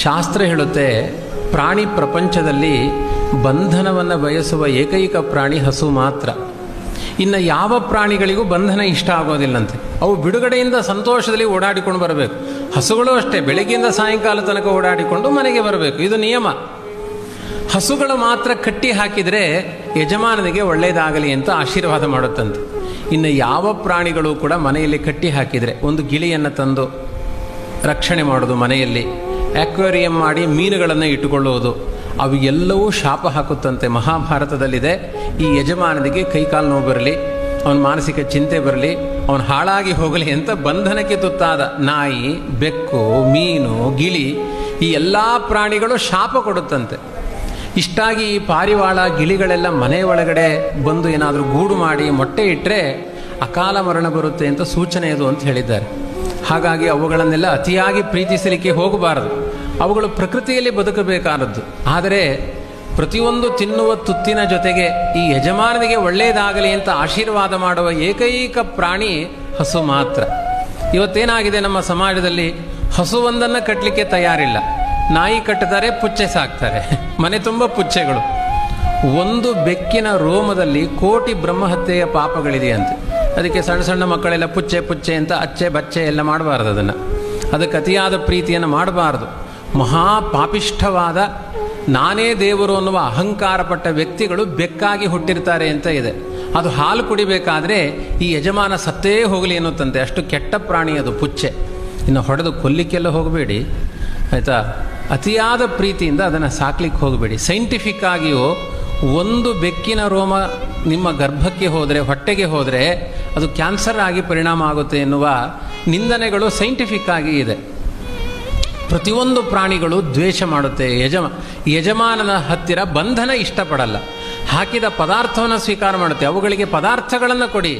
ಶಾಸ್ತ್ರ ಹೇಳುತ್ತೆ, ಪ್ರಾಣಿ ಪ್ರಪಂಚದಲ್ಲಿ ಬಂಧನವನ್ನು ಬಯಸುವ ಏಕೈಕ ಪ್ರಾಣಿ ಹಸು ಮಾತ್ರ. ಇನ್ನು ಯಾವ ಪ್ರಾಣಿಗಳಿಗೂ ಬಂಧನ ಇಷ್ಟ ಆಗೋದಿಲ್ಲಂತೆ. ಅವು ಬಿಡುಗಡೆಯಿಂದ ಸಂತೋಷದಲ್ಲಿ ಓಡಾಡಿಕೊಂಡು ಬರಬೇಕು. ಹಸುಗಳು ಅಷ್ಟೇ, ಬೆಳಗ್ಗೆಯಿಂದ ಸಾಯಂಕಾಲ ತನಕ ಓಡಾಡಿಕೊಂಡು ಮನೆಗೆ ಬರಬೇಕು, ಇದು ನಿಯಮ. ಹಸುಗಳು ಮಾತ್ರ ಕಟ್ಟಿ ಹಾಕಿದರೆ ಯಜಮಾನನಿಗೆ ಒಳ್ಳೆಯದಾಗಲಿ ಅಂತ ಆಶೀರ್ವಾದ ಮಾಡುತ್ತಂತೆ. ಇನ್ನು ಯಾವ ಪ್ರಾಣಿಗಳು ಕೂಡ ಮನೆಯಲ್ಲಿ ಕಟ್ಟಿ ಹಾಕಿದರೆ, ಒಂದು ಗಿಳಿಯನ್ನು ತಂದು ರಕ್ಷಣೆ ಮಾಡೋದು, ಮನೆಯಲ್ಲಿ ಆಕ್ವೇರಿಯಂ ಮಾಡಿ ಮೀನುಗಳನ್ನು ಇಟ್ಟುಕೊಳ್ಳುವುದು, ಅವು ಎಲ್ಲವೂ ಶಾಪ ಹಾಕುತ್ತಂತೆ. ಮಹಾಭಾರತದಲ್ಲಿದೆ, ಈ ಯಜಮಾನನಿಗೆ ಕೈಕಾಲು ನೋವು ಬರಲಿ, ಅವನ ಮಾನಸಿಕ ಚಿಂತೆ ಬರಲಿ, ಅವನು ಹಾಳಾಗಿ ಹೋಗಲಿ ಅಂತ ಬಂಧನಕ್ಕೆ ತುತ್ತಾದ ನಾಯಿ, ಬೆಕ್ಕು, ಮೀನು, ಗಿಳಿ, ಈ ಎಲ್ಲ ಪ್ರಾಣಿಗಳು ಶಾಪ ಕೊಡುತ್ತಂತೆ. ಇಷ್ಟಾಗಿ ಈ ಪಾರಿವಾಳ ಗಿಳಿಗಳೆಲ್ಲ ಮನೆ ಒಳಗಡೆ ಬಂದು ಏನಾದರೂ ಗೂಡು ಮಾಡಿ ಮೊಟ್ಟೆ ಇಟ್ಟರೆ ಅಕಾಲ ಮರಣ ಬರುತ್ತೆ ಅಂತ ಸೂಚನೆ ಇದು ಅಂತ ಹೇಳಿದ್ದಾರೆ. ಹಾಗಾಗಿ ಅವುಗಳನ್ನೆಲ್ಲ ಅತಿಯಾಗಿ ಪ್ರೀತಿಸಲಿಕ್ಕೆ ಹೋಗಬಾರದು. ಅವುಗಳು ಪ್ರಕೃತಿಯಲ್ಲಿ ಬದುಕಬೇಕಾದದ್ದು. ಆದರೆ ಪ್ರತಿಯೊಂದು ತಿನ್ನುವ ತುತ್ತಿನ ಜೊತೆಗೆ ಈ ಯಜಮಾನನಿಗೆ ಒಳ್ಳೆಯದಾಗಲಿ ಅಂತ ಆಶೀರ್ವಾದ ಮಾಡುವ ಏಕೈಕ ಪ್ರಾಣಿ ಹಸು ಮಾತ್ರ. ಇವತ್ತೇನಾಗಿದೆ ನಮ್ಮ ಸಮಾಜದಲ್ಲಿ, ಹಸುವೊಂದನ್ನು ಕಟ್ಟಲಿಕ್ಕೆ ತಯಾರಿಲ್ಲ. ನಾಯಿ ಕಟ್ಟುತ್ತಾರೆ, ಪುಚ್ಚೆ ಸಾಕ್ತಾರೆ, ಮನೆ ತುಂಬ ಪುಚ್ಚೆಗಳು. ಒಂದು ಬೆಕ್ಕಿನ ರೋಮದಲ್ಲಿ ಕೋಟಿ ಬ್ರಹ್ಮಹತ್ಯೆಯ ಪಾಪಗಳಿದೆಯಂತೆ. ಅದಕ್ಕೆ ಸಣ್ಣ ಸಣ್ಣ ಮಕ್ಕಳೆಲ್ಲ ಪುಚ್ಚೆ ಪುಚ್ಚೆ ಅಂತ ಅಚ್ಚೆ ಬಚ್ಚೆ ಎಲ್ಲ ಮಾಡಬಾರ್ದು. ಅದಕ್ಕೆ ಅತಿಯಾದ ಪ್ರೀತಿಯನ್ನು ಮಾಡಬಾರ್ದು. ಮಹಾಪಾಪಿಷ್ಠವಾದ ನಾನೇ ದೇವರು ಅನ್ನುವ ಅಹಂಕಾರಪಟ್ಟ ವ್ಯಕ್ತಿಗಳು ಬೆಕ್ಕಾಗಿ ಹುಟ್ಟಿರ್ತಾರೆ ಅಂತ ಇದೆ. ಅದು ಹಾಲು ಕುಡಿಬೇಕಾದ್ರೆ ಈ ಯಜಮಾನ ಸತ್ತೇ ಹೋಗಲಿ ಎನ್ನುತ್ತಂತೆ, ಅಷ್ಟು ಕೆಟ್ಟ ಪ್ರಾಣಿ ಅದು ಪುಚ್ಚೆ. ಇನ್ನು ಹೊಡೆದು ಕೊಲ್ಲಿಕ್ಕೆಲ್ಲ ಹೋಗಬೇಡಿ ಆಯಿತಾ. ಅತಿಯಾದ ಪ್ರೀತಿಯಿಂದ ಅದನ್ನು ಸಾಕ್ಲಿಕ್ಕೆ ಹೋಗಬೇಡಿ. ಸೈಂಟಿಫಿಕ್ ಆಗಿಯೂ ಒಂದು ಬೆಕ್ಕಿನ ರೋಮ ನಿಮ್ಮ ಗರ್ಭಕ್ಕೆ ಹೋದರೆ, ಹೊಟ್ಟೆಗೆ ಹೋದರೆ ಅದು ಕ್ಯಾನ್ಸರ್ ಆಗಿ ಪರಿಣಾಮ ಆಗುತ್ತೆ ಎನ್ನುವ ನಿಂದನೆಗಳು ಸೈಂಟಿಫಿಕ್ ಆಗಿ ಇದೆ. ಪ್ರತಿಯೊಂದು ಪ್ರಾಣಿಗಳು ದ್ವೇಷ ಮಾಡುತ್ತೆ. ಯಜಮಾನನ ಹತ್ತಿರ ಬಂಧನ ಇಷ್ಟಪಡಲ್ಲ. ಹಾಕಿದ ಪದಾರ್ಥವನ್ನು ಸ್ವೀಕಾರ ಮಾಡುತ್ತೆ. ಅವುಗಳಿಗೆ ಪದಾರ್ಥಗಳನ್ನು ಕೊಡಿ,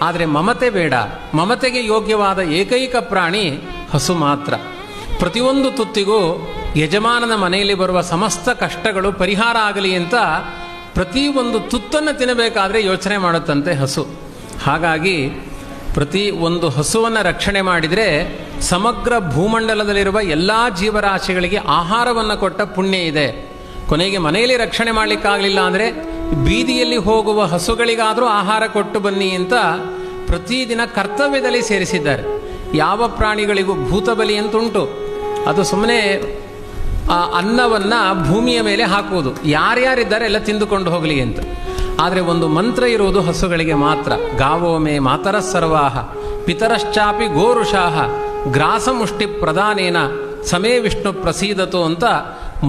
ಆದರೆ ಮಮತೆ ಬೇಡ. ಮಮತೆಗೆ ಯೋಗ್ಯವಾದ ಏಕೈಕ ಪ್ರಾಣಿ ಹಸು ಮಾತ್ರ. ಪ್ರತಿಯೊಂದು ತುತ್ತಿಗೂ ಯಜಮಾನನ ಮನೆಯಲ್ಲಿ ಬರುವ ಸಮಸ್ತ ಕಷ್ಟಗಳು ಪರಿಹಾರ ಆಗಲಿ ಅಂತ ಪ್ರತಿಯೊಂದು ತುತ್ತನ್ನು ತಿನ್ನಬೇಕಾದ್ರೆ ಯೋಚನೆ ಮಾಡುತ್ತಂತೆ ಹಸು. ಹಾಗಾಗಿ ಪ್ರತಿ ಒಂದು ಹಸುವನ್ನು ರಕ್ಷಣೆ ಮಾಡಿದರೆ ಸಮಗ್ರ ಭೂಮಂಡಲದಲ್ಲಿರುವ ಎಲ್ಲ ಜೀವರಾಶಿಗಳಿಗೆ ಆಹಾರವನ್ನು ಕೊಟ್ಟ ಪುಣ್ಯ ಇದೆ. ಕೊನೆಗೆ ಮನೆಯಲ್ಲಿ ರಕ್ಷಣೆ ಮಾಡಲಿಕ್ಕಾಗಲಿಲ್ಲ ಅಂದರೆ ಬೀದಿಯಲ್ಲಿ ಹೋಗುವ ಹಸುಗಳಿಗಾದರೂ ಆಹಾರ ಕೊಟ್ಟು ಬನ್ನಿ ಅಂತ ಪ್ರತಿದಿನ ಕರ್ತವ್ಯದಲ್ಲಿ ಸೇರಿಸಿದ್ದಾರೆ. ಯಾವ ಪ್ರಾಣಿಗಳಿಗೂ ಭೂತಬಲಿ ಅಂತುಂಟು. ಅದು ಸುಮ್ಮನೆ ಆ ಅನ್ನವನ್ನು ಭೂಮಿಯ ಮೇಲೆ ಹಾಕುವುದು, ಯಾರ್ಯಾರಿದ್ದಾರೆ ಎಲ್ಲ ತಿಂದುಕೊಂಡು ಹೋಗಲಿ ಅಂತ. ಆದರೆ ಒಂದು ಮಂತ್ರ ಇರುವುದು ಹಸುಗಳಿಗೆ ಮಾತ್ರ. ಗಾವೋ ಮೇ ಮಾತರ ಸರ್ವಾಹ ಪಿತರಶ್ಚಾಪಿ ಗೋರುಷಾಹ ಗ್ರಾಸಮುಷ್ಟಿ ಪ್ರದಾನೇನ ಸಮೇ ವಿಷ್ಣು ಪ್ರಸೀದತು ಅಂತ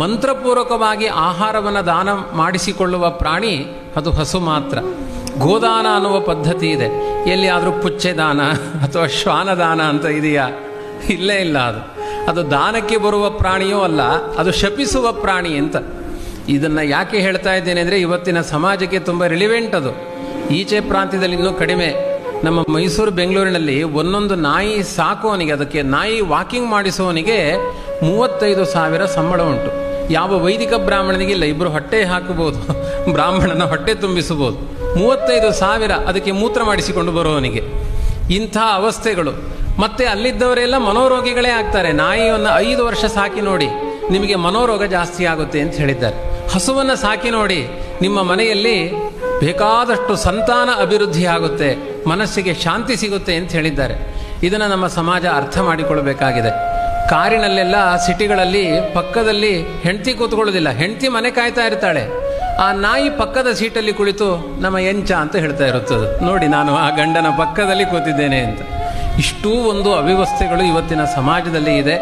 ಮಂತ್ರಪೂರ್ವಕವಾಗಿ ಆಹಾರವನ್ನು ದಾನ ಮಾಡಿಸಿಕೊಳ್ಳುವ ಪ್ರಾಣಿ ಅದು ಹಸು ಮಾತ್ರ. ಗೋದಾನ ಅನ್ನುವ ಪದ್ಧತಿ ಇದೆ. ಎಲ್ಲಿಯಾದರೂ ಪುಚ್ಚೆ ದಾನ ಅಥವಾ ಶ್ವಾನದಾನ ಅಂತ ಇದೆಯಾ? ಇಲ್ಲೇ ಇಲ್ಲ. ಅದು ದಾನಕ್ಕೆ ಬರುವ ಪ್ರಾಣಿಯೂ ಅಲ್ಲ, ಅದು ಶಪಿಸುವ ಪ್ರಾಣಿ ಅಂತ. ಇದನ್ನು ಯಾಕೆ ಹೇಳ್ತಾ ಇದ್ದೇನೆ ಅಂದರೆ ಇವತ್ತಿನ ಸಮಾಜಕ್ಕೆ ತುಂಬ ರಿಲಿವೆಂಟ್ ಅದು. ಈಚೆ ಪ್ರಾಂತ್ಯದಲ್ಲಿ ಇನ್ನೂ ಕಡಿಮೆ. ನಮ್ಮ ಮೈಸೂರು ಬೆಂಗಳೂರಿನಲ್ಲಿ ಒಂದೊಂದು ನಾಯಿ ಸಾಕುವವನಿಗೆ, ಅದಕ್ಕೆ ನಾಯಿ ವಾಕಿಂಗ್ ಮಾಡಿಸುವವನಿಗೆ 35,000 ಸಂಬಳ ಉಂಟು. ಯಾವ ವೈದಿಕ ಬ್ರಾಹ್ಮಣನಿಗೆ ಇಲ್ಲ. ಇಬ್ಬರು ಹೊಟ್ಟೆ ಹಾಕಬಹುದು, ಬ್ರಾಹ್ಮಣನ ಹೊಟ್ಟೆ ತುಂಬಿಸಬಹುದು. 35,000 ಅದಕ್ಕೆ ಮೂತ್ರ ಮಾಡಿಸಿಕೊಂಡು ಬರುವವನಿಗೆ. ಇಂಥ ಅವಸ್ಥೆಗಳು. ಮತ್ತೆ ಅಲ್ಲಿದ್ದವರೆಲ್ಲ ಮನೋರೋಗಿಗಳೇ ಆಗ್ತಾರೆ. ನಾಯಿಯನ್ನು 5 ವರ್ಷ ಸಾಕಿ ನೋಡಿ, ನಿಮಗೆ ಮನೋರೋಗ ಜಾಸ್ತಿ ಆಗುತ್ತೆ ಅಂತ ಹೇಳಿದ್ದಾರೆ. ಹಸುವನ್ನು ಸಾಕಿ ನೋಡಿ, ನಿಮ್ಮ ಮನೆಯಲ್ಲಿ ಬೇಕಾದಷ್ಟು ಸಂತಾನ ಅಭಿವೃದ್ಧಿ ಆಗುತ್ತೆ, ಮನಸ್ಸಿಗೆ ಶಾಂತಿ ಸಿಗುತ್ತೆ ಅಂತ ಹೇಳಿದ್ದಾರೆ. ಇದನ್ನು ನಮ್ಮ ಸಮಾಜ ಅರ್ಥ ಮಾಡಿಕೊಳ್ಳಬೇಕಾಗಿದೆ. ಕಾರಿನಲ್ಲೆಲ್ಲ ಸಿಟಿಗಳಲ್ಲಿ ಪಕ್ಕದಲ್ಲಿ ಹೆಂಡತಿ ಕೂತ್ಕೊಳ್ಳೋದಿಲ್ಲ, ಹೆಂಡತಿ ಮನೆ ಕಾಯ್ತಾ ಇರ್ತಾಳೆ. ಆ ನಾಯಿ ಪಕ್ಕದ ಸೀಟಲ್ಲಿ ಕುಳಿತು ನಮ್ಮ ಎಂಚ ಅಂತ ಹೇಳ್ತಾ ಇರುತ್ತದೆ, ನೋಡಿ ನಾನು ಆ ಗಂಡನ ಪಕ್ಕದಲ್ಲಿ ಕೂತಿದ್ದೇನೆ ಅಂತ. ಇಷ್ಟೂ ಒಂದು ಅವ್ಯವಸ್ಥೆಗಳು ಇವತ್ತಿನ ಸಮಾಜದಲ್ಲಿ ಇದೆ.